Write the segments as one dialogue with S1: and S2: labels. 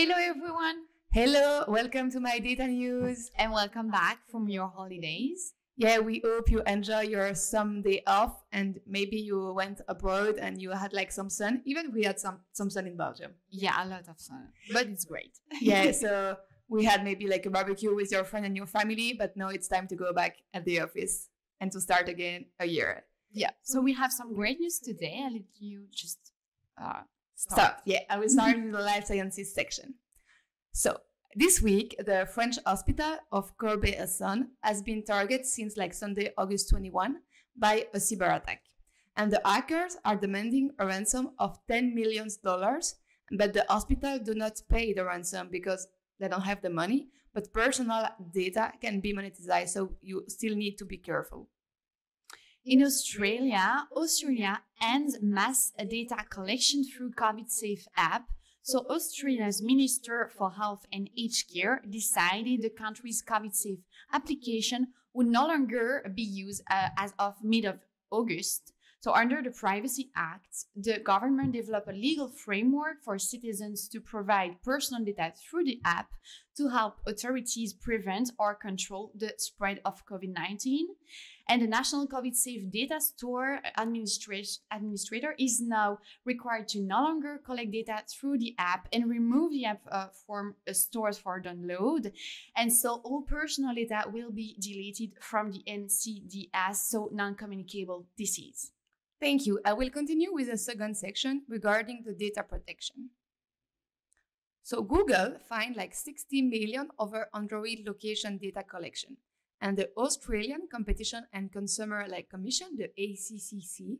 S1: Hello everyone!
S2: Hello, welcome to MyData-NEWS.
S1: And welcome back from your holidays.
S2: Yeah, we hope you enjoy your some day off and maybe you went abroad and you had like some sun. Even we had some sun in Belgium.
S1: Yeah, a lot of sun, but it's great.
S2: Yeah, so we had maybe like a barbecue with your friend and your family, but now it's time to go back at the office and to start again a year.
S1: Yeah, so we have some great news today. I'll let you just
S2: start. Yeah, I will start with the life sciences section. So this week, the French hospital of Corbeil-Essonnes has been targeted since like Sunday, August 21 by a cyber attack. And the hackers are demanding a ransom of $10 million, but the hospital do not pay the ransom because they don't have the money, but personal data can be monetized, so you still need to be careful.
S1: In Australia ends mass data collection through COVID-Safe app. So Australia's Minister for Health and Aged Care decided the country's COVID-Safe application would no longer be used as of mid-August. So under the Privacy Act, the government developed a legal framework for citizens to provide personal data through the app to help authorities prevent or control the spread of COVID-19. And the National COVID-Safe Data Store administrator is now required to no longer collect data through the app and remove the app from stores for download. And so all personal data will be deleted from the NCDS, so non-communicable disease.
S2: Thank you. I will continue with the second section regarding the data protection. So Google fined like 60 million over Android location data collection. And the Australian Competition and Consumer Commission, the ACCC,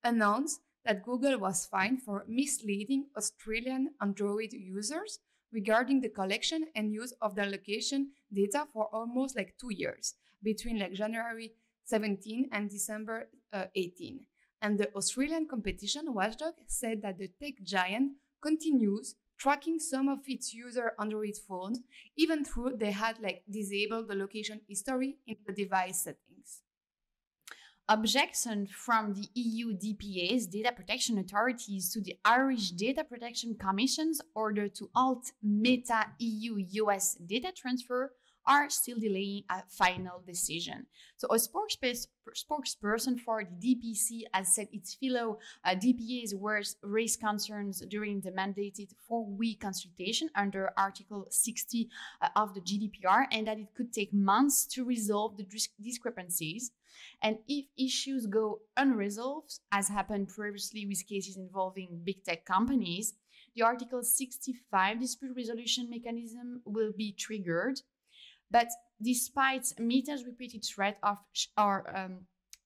S2: announced that Google was fined for misleading Australian Android users regarding the collection and use of their location data for almost 2 years, between January 17 and December 18. And the Australian Competition Watchdog said that the tech giant continues tracking some of its user Android phones, even though they had disabled the location history in the device settings.
S1: Objection from the EU DPA's data protection authorities to the Irish Data Protection Commission's order to halt Meta EU-US data transfer are still delaying a final decision. So a spokesperson for the DPC has said its fellow DPAs raised concerns during the mandated 4-week consultation under Article 60 of the GDPR, and that it could take months to resolve the discrepancies. And if issues go unresolved, as happened previously with cases involving big tech companies, the Article 65 dispute resolution mechanism will be triggered. But despite Meta's repeated threat of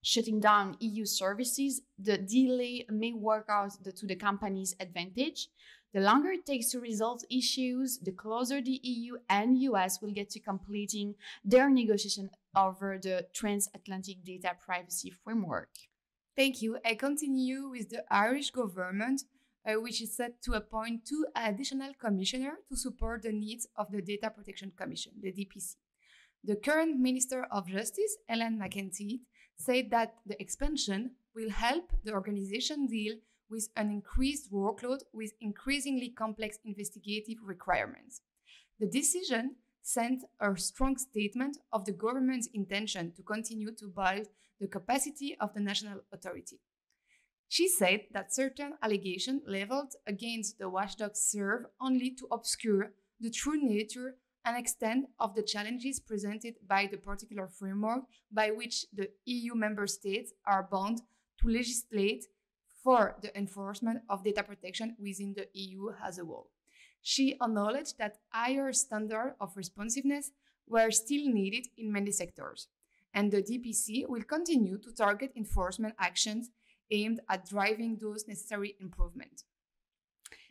S1: shutting down EU services, the delay may work out to the company's advantage. The longer it takes to resolve issues, the closer the EU and US will get to completing their negotiation over the transatlantic data privacy framework.
S2: Thank you. I continue with the Irish government, which is set to appoint 2 additional commissioners to support the needs of the Data Protection Commission, the DPC. The current Minister of Justice, Ellen McEntee, said that the expansion will help the organization deal with an increased workload with increasingly complex investigative requirements. The decision sent a strong statement of the government's intention to continue to build the capacity of the national authority. She said that certain allegations leveled against the watchdog serve only to obscure the true nature and extent of the challenges presented by the particular framework by which the EU member states are bound to legislate for the enforcement of data protection within the EU as a whole. She acknowledged that higher standards of responsiveness were still needed in many sectors, and the DPC will continue to target enforcement actions aimed at driving those necessary improvements.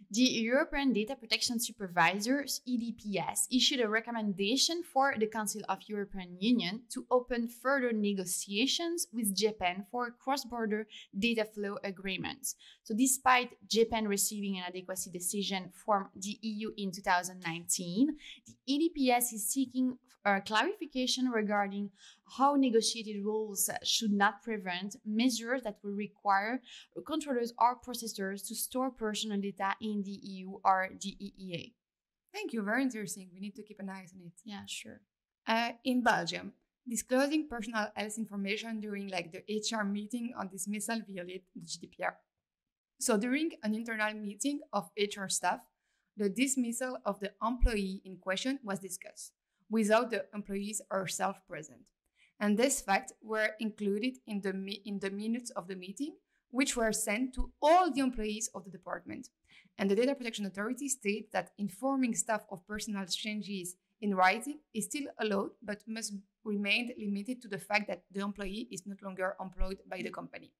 S1: The European Data Protection Supervisors, EDPS, issued a recommendation for the Council of European Union to open further negotiations with Japan for cross-border data flow agreements. So despite Japan receiving an adequacy decision from the EU in 2019, the EDPS is seeking clarification regarding how negotiated rules should not prevent measures that will require controllers or processors to store personal data in the EU or the EEA.
S2: Thank you. Very interesting. We need to keep an eye on it.
S1: Yeah, sure.
S2: In Belgium, disclosing personal health information during like the HR meeting on dismissal violate the GDPR. So during an internal meeting of HR staff, the dismissal of the employee in question was discussed without the employees herself present. And this fact were included in the minutes of the meeting, which were sent to all the employees of the department. And the Data Protection Authority states that informing staff of personal changes in writing is still allowed, but must remain limited to the fact that the employee is no longer employed by the company.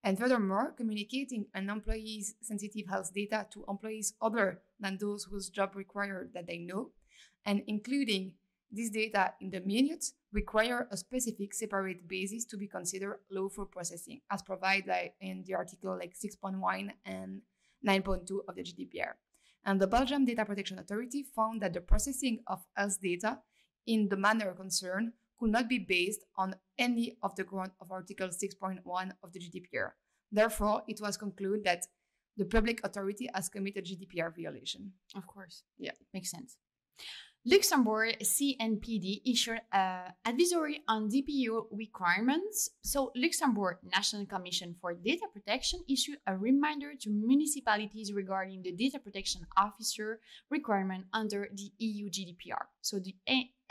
S2: And furthermore, communicating an employee's sensitive health data to employees other than those whose job required that they know, and including this data in the minutes, require a specific separate basis to be considered lawful processing, as provided in the article like 6.1 and 9.2 of the GDPR. And the Belgium Data Protection Authority found that the processing of health data in the manner concerned could not be based on any of the ground of Article 6.1 of the GDPR. Therefore, it was concluded that the public authority has committed GDPR violation.
S1: Of course.
S2: Yeah.
S1: Makes sense. Luxembourg CNPD issued an advisory on DPO requirements. So Luxembourg National Commission for Data Protection issued a reminder to municipalities regarding the data protection officer requirement under the EU GDPR. So the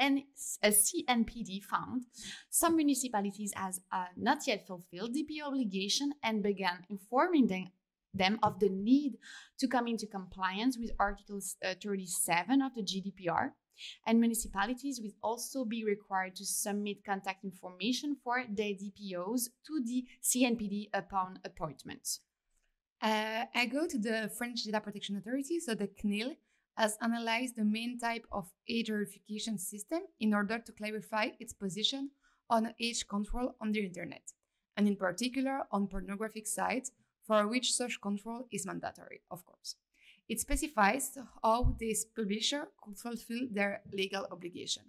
S1: CNPD found some municipalities has not yet fulfilled DPO obligation and began informing them of the need to come into compliance with Article 37 of the GDPR, and municipalities will also be required to submit contact information for their DPOs to the CNPD upon appointment.
S2: I go to the French Data Protection Authority, so the CNIL has analyzed the main type of age verification system in order to clarify its position on age control on the internet, and in particular on pornographic sites, for which such control is mandatory, of course. It specifies how this publisher could fulfill their legal obligation.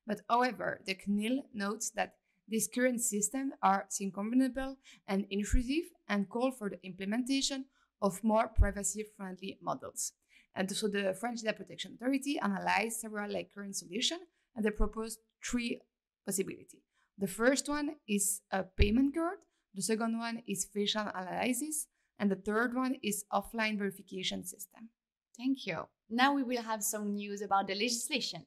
S2: But however, the CNIL notes that these current systems are incompatible and intrusive and call for the implementation of more privacy-friendly models. And so the French Data Protection Authority analyzed several current solutions, and they proposed three possibilities. The first one is a payment card. The second one is facial analysis, and the third one is offline verification system.
S1: Thank you. Now we will have some news about the legislation.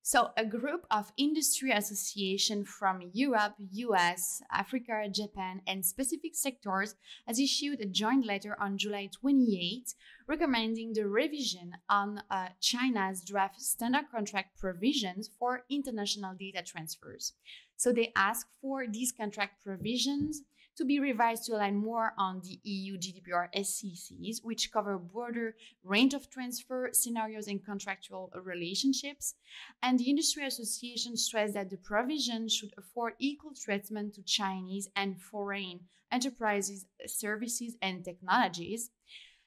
S1: So a group of industry associations from Europe, US, Africa, Japan, and specific sectors has issued a joint letter on July 28 recommending the revision on China's draft standard contract provisions for international data transfers. So they ask for these contract provisions to be revised to align more on the EU GDPR SCCs, which cover a broader range of transfer scenarios and contractual relationships. And the industry association stressed that the provision should afford equal treatment to Chinese and foreign enterprises, services, and technologies.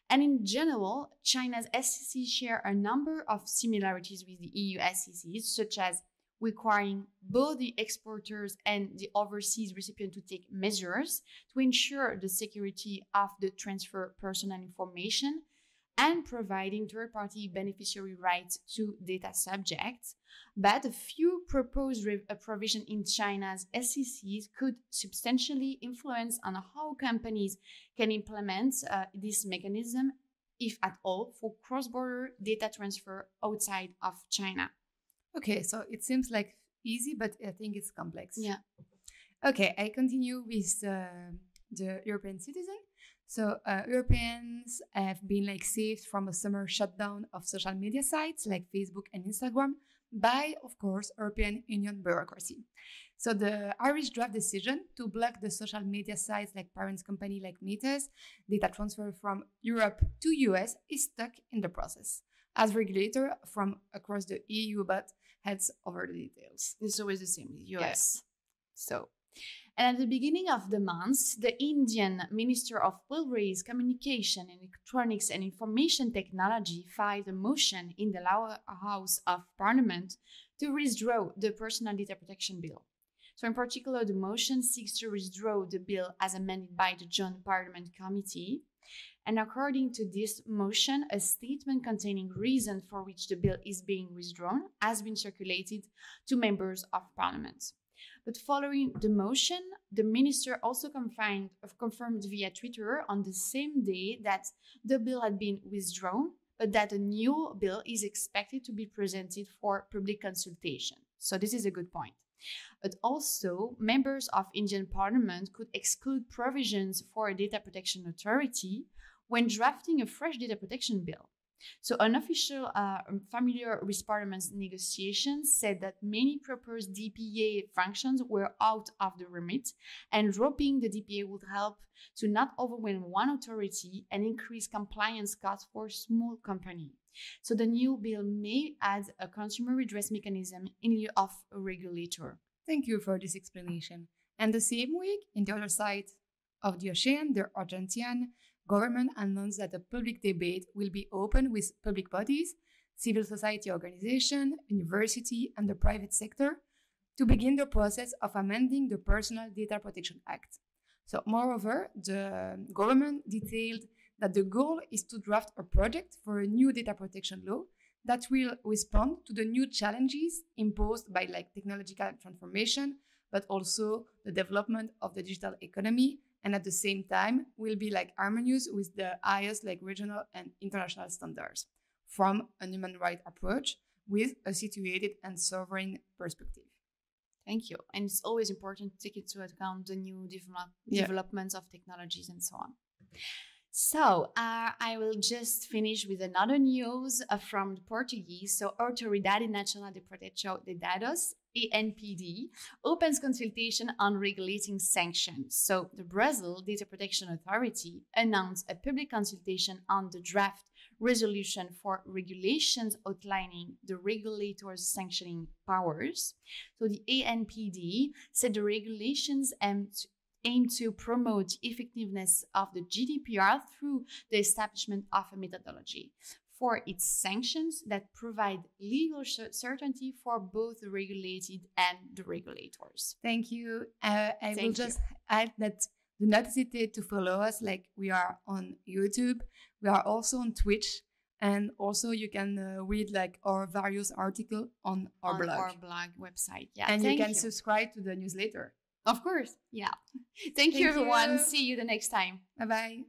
S1: And in general, China's SCCs share a number of similarities with the EU SCCs, such as requiring both the exporters and the overseas recipient to take measures to ensure the security of the transfer personal information and providing third-party beneficiary rights to data subjects. But a few proposed provisions in China's SCCs could substantially influence on how companies can implement this mechanism, if at all, for cross-border data transfer outside of China.
S2: Okay, so it seems like easy, but I think it's complex.
S1: Yeah.
S2: Okay, I continue with the European citizen. So Europeans have been saved from a summer shutdown of social media sites like Facebook and Instagram by, of course, European Union bureaucracy. So the Irish draft decision to block the social media sites like parent company like Meta's data transfer from Europe to US is stuck in the process, as regulator from across the EU but heads over the details.
S1: It's always the same with US. Yeah. And at the beginning of the month, the Indian Minister of Railways, Communication, Electronics and Information Technology filed a motion in the lower house of Parliament to withdraw the Personal Data Protection Bill. So in particular, the motion seeks to withdraw the bill as amended by the Joint Parliament Committee. And according to this motion, a statement containing reason for which the bill is being withdrawn has been circulated to members of Parliament. But following the motion, the minister also confirmed via Twitter on the same day that the bill had been withdrawn, but that a new bill is expected to be presented for public consultation. So this is a good point. But also, members of Indian Parliament could exclude provisions for a data protection authority when drafting a fresh data protection bill. So an official familiar with Parliament's negotiations said that many proposed DPA functions were out of the remit, and dropping the DPA would help to not overwhelm one authority and increase compliance costs for small companies. So the new bill may add a consumer redress mechanism in lieu of a regulator.
S2: Thank you for this explanation. And the same week, in the other side of the ocean, the Argentine government announced that a public debate will be open with public bodies, civil society organizations, university, and the private sector to begin the process of amending the Personal Data Protection Act. So, moreover, the government detailed that the goal is to draft a project for a new data protection law that will respond to the new challenges imposed by technological transformation, but also the development of the digital economy, and at the same time will be harmonious with the highest regional and international standards from a human rights approach with a situated and sovereign perspective.
S1: Thank you. And it's always important to take into account the new developments of technologies and so on. So I will just finish with another news from the Portuguese. So Autoridade Nacional de Proteção de Dados, ANPD, opens consultation on regulating sanctions. So the Brazil Data Protection Authority announced a public consultation on the draft resolution for regulations outlining the regulator's sanctioning powers. So the ANPD said the regulations aim to promote effectiveness of the GDPR through the establishment of a methodology for its sanctions that provide legal certainty for both the regulated and the regulators.
S2: Thank you. I will just add that do not hesitate to follow us. We are on YouTube, we are also on Twitch, and also you can read our various articles on our blog
S1: website. Yeah,
S2: and you can subscribe to the newsletter.
S1: Of course. Yeah. Thank you, everyone. See you the next time.
S2: Bye-bye.